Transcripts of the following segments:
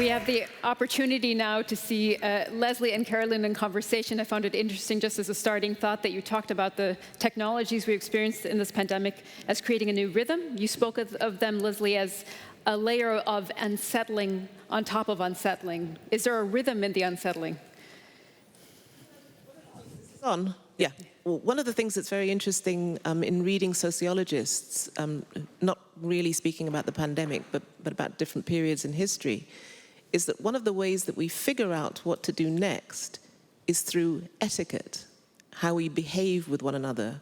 We have the opportunity now to see Lesley and Caroline in conversation. I found it interesting, just as a starting thought, that you talked about the technologies we experienced in this pandemic as creating a new rhythm. You spoke of them, Lesley, as a layer of unsettling on top of unsettling. Is there a rhythm in the unsettling? Yeah. Well, one of the things that's very interesting in reading sociologists, not really speaking about the pandemic, but about different periods in history, is that one of the ways that we figure out what to do next is through etiquette, how we behave with one another.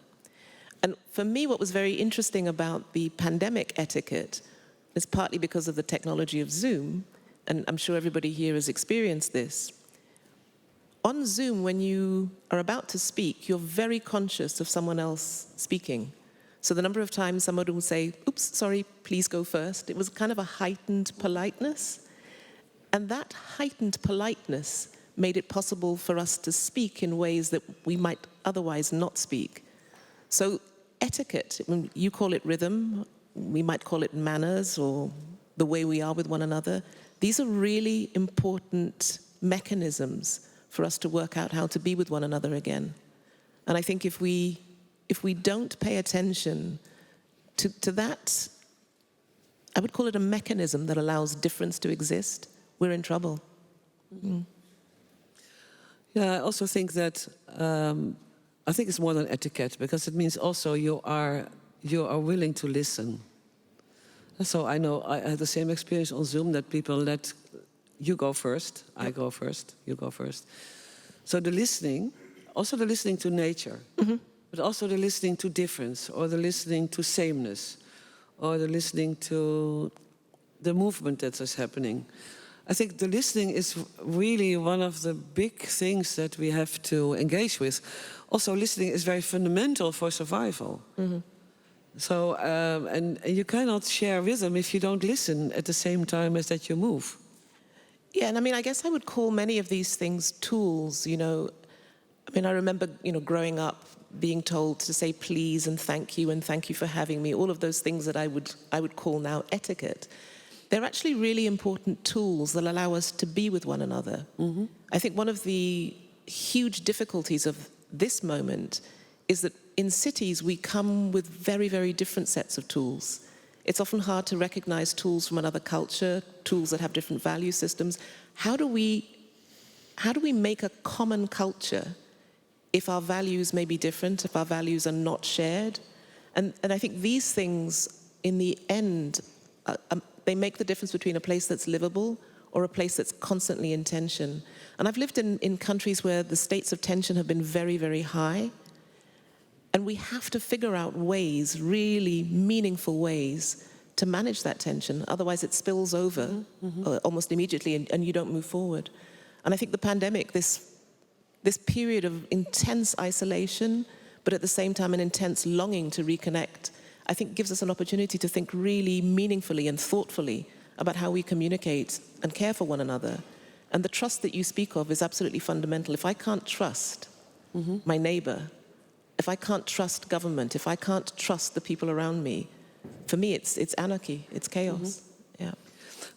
And for me, what was very interesting about the pandemic etiquette is partly because of the technology of Zoom, and I'm sure everybody here has experienced this. On Zoom, when you are about to speak, you're very conscious of someone else speaking. So the number of times somebody will say, oops, sorry, please go first. It was kind of a heightened politeness. And that heightened politeness made it possible for us to speak in ways that we might otherwise not speak. So etiquette, you call it rhythm, we might call it manners or the way we are with one another. These are really important mechanisms for us to work out how to be with one another again. And I think if we don't pay attention to that, I would call it a mechanism that allows difference to exist, we're in trouble. Mm. Yeah, I also think that, I think it's more than etiquette, because it means also you are willing to listen. And so I know I had the same experience on Zoom, that people let you go first, I go first, you go first. So the listening, also the listening to nature, but also the listening to difference, or the listening to sameness, or the listening to the movement that is happening. I think the listening is really one of the big things that we have to engage with. Also, listening is very fundamental for survival. So, and you cannot share rhythm if you don't listen at the same time as that you move. Yeah, and I mean, I guess I would call many of these things tools, you know. I mean, I remember, growing up being told to say please and thank you for having me, all of those things that I would call now etiquette. They're actually really important tools that allow us to be with one another. I think one of the huge difficulties of this moment is that in cities we come with very, very different sets of tools. It's often hard to recognize tools from another culture, tools that have different value systems. How do we make a common culture if our values may be different, if our values are not shared? And I think these things, in the end, they make the difference between a place that's livable or a place that's constantly in tension. And I've lived in countries where the states of tension have been very, very high. And we have to figure out ways, really meaningful ways, to manage that tension. Otherwise it spills over almost immediately and you don't move forward. And I think the pandemic, this period of intense isolation, but at the same time an intense longing to reconnect, I think gives us an opportunity to think really meaningfully and thoughtfully about how we communicate and care for one another. And the trust that you speak of is absolutely fundamental. If I can't trust my neighbor, if I can't trust government, if I can't trust the people around me, for me it's anarchy, it's chaos. Yeah.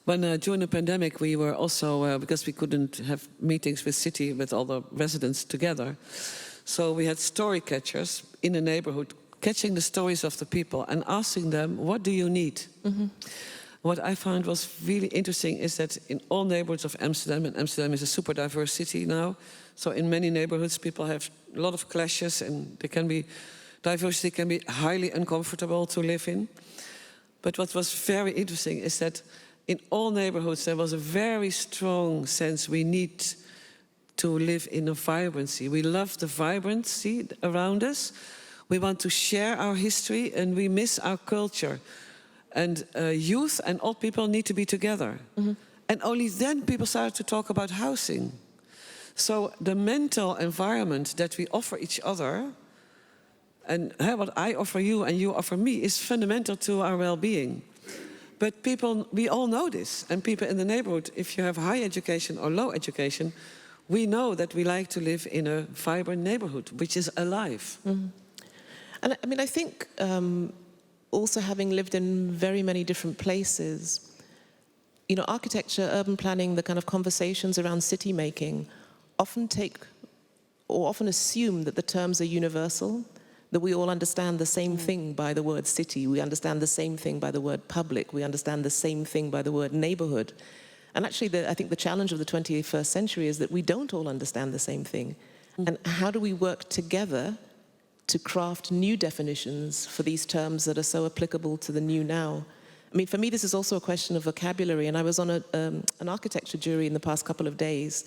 When during the pandemic we were also, because we couldn't have meetings with all the residents together, so we had story catchers in the neighborhood, catching the stories of the people and asking them, what do you need? What I found was really interesting is that in all neighborhoods of Amsterdam, and Amsterdam is a super diverse city now, so in many neighborhoods people have a lot of clashes and diversity can be highly uncomfortable to live in. But what was very interesting is that in all neighborhoods there was a very strong sense we need to live in a vibrancy. We love the vibrancy around us. We want to share our history and we miss our culture. And youth and old people need to be together. And only then people started to talk about housing. So the mental environment that we offer each other, and what I offer you and you offer me, is fundamental to our well-being. But people, we all know this. And people in the neighborhood, if you have high education or low education, we know that we like to live in a vibrant neighborhood, which is alive. And I mean, I think also having lived in very many different places, you know, architecture, urban planning, the kind of conversations around city making often often assume that the terms are universal, that we all understand the same thing by the word city, we understand the same thing by the word public, we understand the same thing by the word neighborhood. And actually, I think the challenge of the 21st century is that we don't all understand the same thing. And how do we work together to craft new definitions for these terms that are so applicable to the new now? I mean, for me, this is also a question of vocabulary, and I was on an architecture jury in the past couple of days,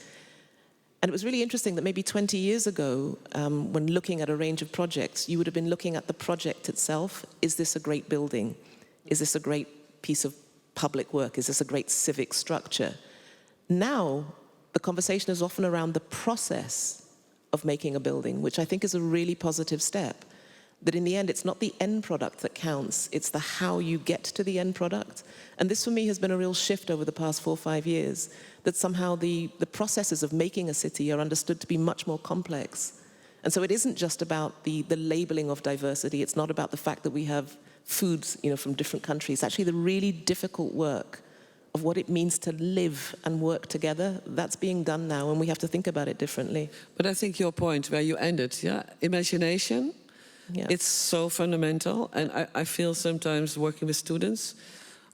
and it was really interesting that maybe 20 years ago, when looking at a range of projects, you would have been looking at the project itself. Is this a great building? Is this a great piece of public work? Is this a great civic structure? Now, the conversation is often around the process of making a building, which I think is a really positive step. That in the end, it's not the end product that counts, it's the how you get to the end product. And this for me has been a real shift over the past 4 or 5 years, that somehow the processes of making a city are understood to be much more complex. And so it isn't just about the labeling of diversity, it's not about the fact that we have foods, you know, from different countries. Actually, the really difficult work of what it means to live and work together, that's being done now, and we have to think about it differently. But I think your point where you ended, imagination, it's so fundamental. And I feel sometimes working with students,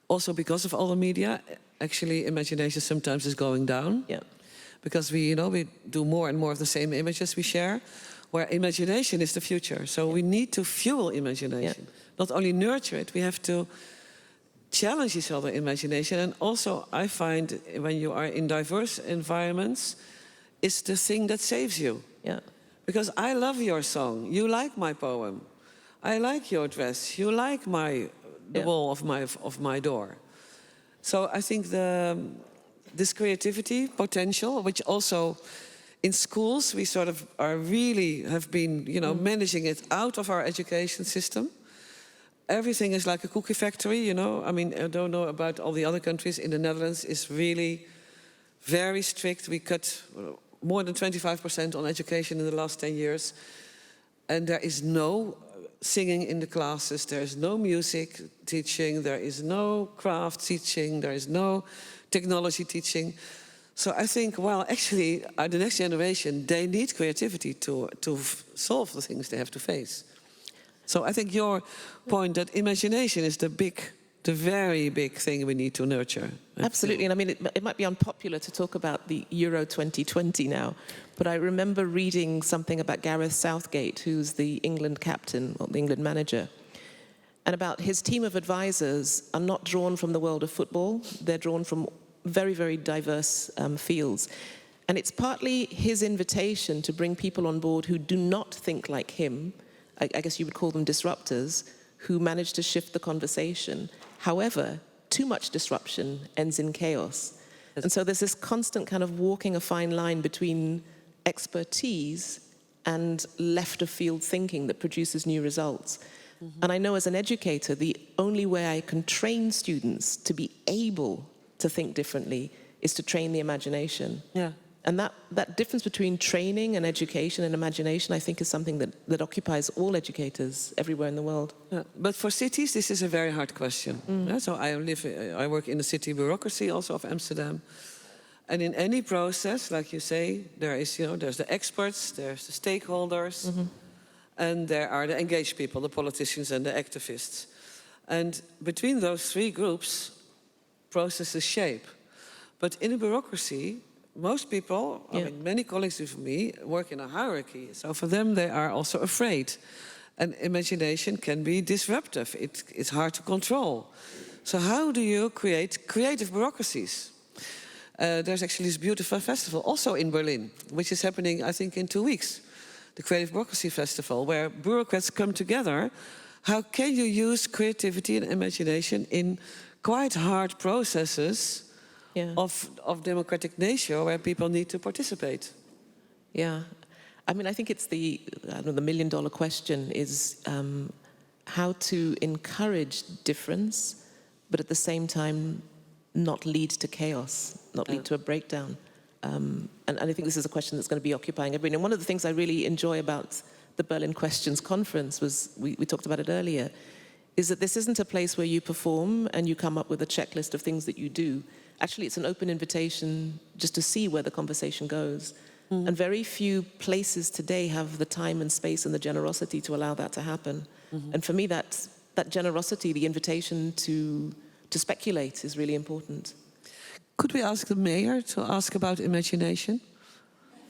also because of all the media, actually imagination sometimes is going down. Because we do more and more of the same images we share, where imagination is the future. So we need to fuel imagination. Not only nurture it, we have to challenge each other imagination. And also I find when you are in diverse environments, it's the thing that saves you. Because I love your song, you like my poem, I like your dress, you like the wall of my door. So I think this creativity potential, which also in schools we sort of have been managing it out of our education system. Everything is like a cookie factory, I mean, I don't know about all the other countries. In the Netherlands, it's really very strict. We cut more than 25% on education in the last 10 years. And there is no singing in the classes, there is no music teaching, there is no craft teaching, there is no technology teaching. So I think, well, actually, the next generation, they need creativity to solve the things they have to face. So I think your point that imagination is the very big thing we need to nurture. Absolutely, and I mean, it might be unpopular to talk about the Euro 2020 now, but I remember reading something about Gareth Southgate, who's the England captain, or the England manager, and about his team of advisors are not drawn from the world of football, they're drawn from very, very diverse fields. And it's partly his invitation to bring people on board who do not think like him, I guess you would call them disruptors, who manage to shift the conversation. However, too much disruption ends in chaos. And so there's this constant kind of walking a fine line between expertise and left-of-field thinking that produces new results. And I know as an educator, the only way I can train students to be able to think differently is to train the imagination. And that difference between training and education and imagination, I think, is something that occupies all educators everywhere in the world. But for cities, this is a very hard question. So I work in the city bureaucracy also of Amsterdam. And in any process, like you say, there's the experts, there's the stakeholders, and there are the engaged people, the politicians and the activists. And between those three groups, processes shape. But in a bureaucracy, most people, I mean, many colleagues of me work in a hierarchy. So for them, they are also afraid. And imagination can be disruptive. It's hard to control. So how do you create creative bureaucracies? There's actually this beautiful festival also in Berlin, which is happening, I think, in 2 weeks. The Creative Bureaucracy Festival, where bureaucrats come together. How can you use creativity and imagination in quite hard processes of democratic nature where people need to participate? I mean, I think it's the million-dollar question is how to encourage difference, but at the same time not lead to chaos, not lead to a breakdown. And I think this is a question that's going to be occupying everybody. And one of the things I really enjoy about the Berlin Questions Conference was, we talked about it earlier, is that this isn't a place where you perform and you come up with a checklist of things that you do. actually it's an open invitation just to see where the conversation goes. And very few places today have the time and space and the generosity to allow that to happen. And for me, that generosity, the invitation to speculate is really important. Could we ask the mayor to ask about imagination?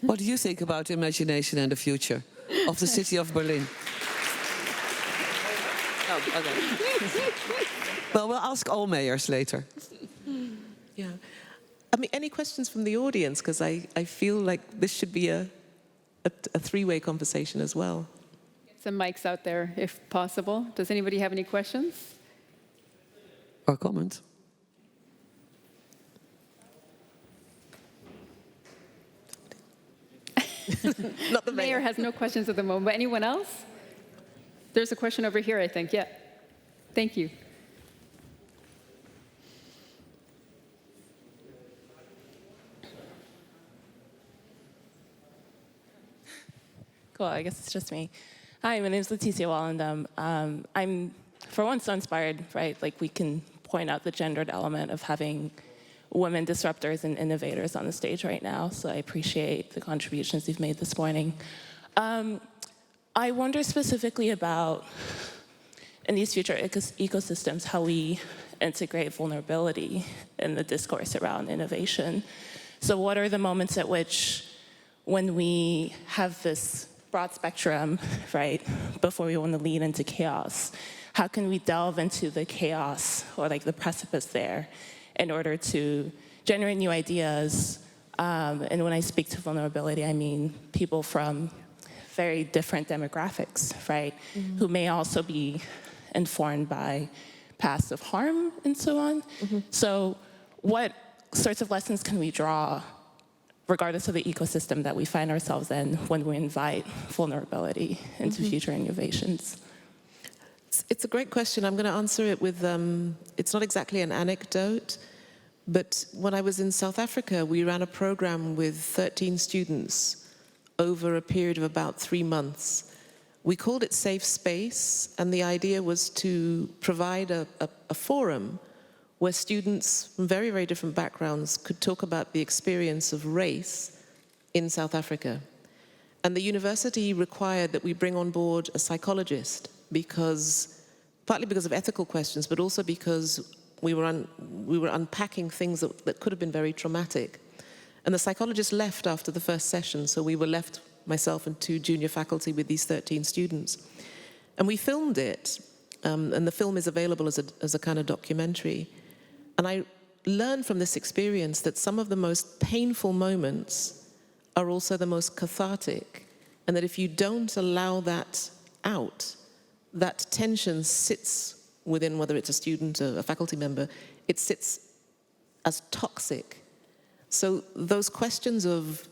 What do you think about imagination and the future of the city of Berlin? Oh, okay. Well, we'll ask all mayors later. Yeah. I mean, any questions from the audience? Because I feel like this should be a three-way conversation as well. Get some mics out there, if possible. Does anybody have any questions? Or comments? Not the Mayor has no questions at the moment, but anyone else? There's a question over here, I think, yeah. Thank you. Cool, I guess it's just me. Hi, my name is Leticia Wallendam. I'm, for once, so inspired, right? Like, we can point out the gendered element of having women disruptors and innovators on the stage right now, so I appreciate the contributions you've made this morning. I wonder specifically about, in these future ecosystems, how we integrate vulnerability in the discourse around innovation. So what are the moments at which, when we have this broad spectrum, right, before we want to lead into chaos, how can we delve into the chaos or like the precipice there in order to generate new ideas? And when I speak to vulnerability, I mean people from very different demographics, right, who may also be informed by past of harm and so on. So what sorts of lessons can we draw regardless of the ecosystem that we find ourselves in when we invite vulnerability into future innovations? It's a great question. I'm going to answer it with, it's not exactly an anecdote, but when I was in South Africa, we ran a program with 13 students over a period of about 3 months. We called it Safe Space, and the idea was to provide a forum where students from very, very different backgrounds could talk about the experience of race in South Africa. And the university required that we bring on board a psychologist, partly because of ethical questions, but also because we were unpacking things that could have been very traumatic. And the psychologist left after the first session, so we were left, myself and 2 junior faculty, with these 13 students. And we filmed it, and the film is available as a kind of documentary. And I learned from this experience that some of the most painful moments are also the most cathartic, and that if you don't allow that out, that tension sits within, whether it's a student or a faculty member, it sits as toxic. So those questions of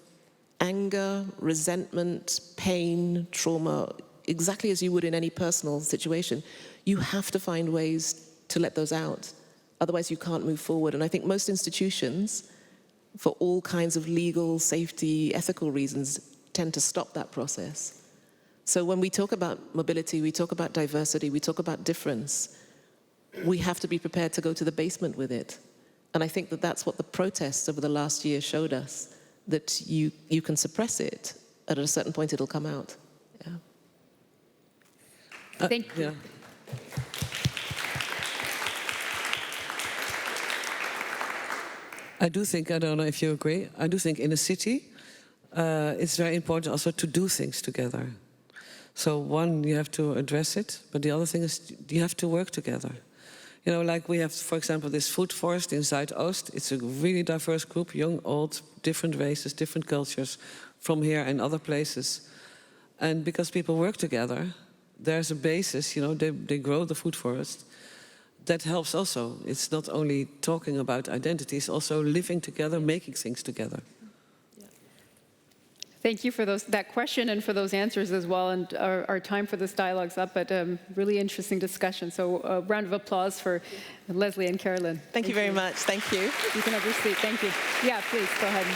anger, resentment, pain, trauma, exactly as you would in any personal situation, you have to find ways to let those out. Otherwise, you can't move forward. And I think most institutions, for all kinds of legal, safety, ethical reasons, tend to stop that process. So when we talk about mobility, we talk about diversity, we talk about difference, we have to be prepared to go to the basement with it. And I think that that's what the protests over the last year showed us, that you can suppress it, and at a certain point it'll come out. Yeah. Thank you. Yeah. I do think, I don't know if you agree, I do think in a city, it's very important also to do things together. So one, you have to address it, but the other thing is you have to work together. You know, like we have, for example, this food forest in Zuidoost. It's a really diverse group, young, old, different races, different cultures from here and other places. And because people work together, there's a basis, you know, they grow the food forest. That helps also. It's not only talking about identity, it's also living together, making things together. Thank you for that question and for those answers as well. And our time for this dialogue's up, but really interesting discussion. So a round of applause for Lesley and Caroline. Thank you very much. Thank you. You can have your seat. Thank you. Yeah, please, go ahead.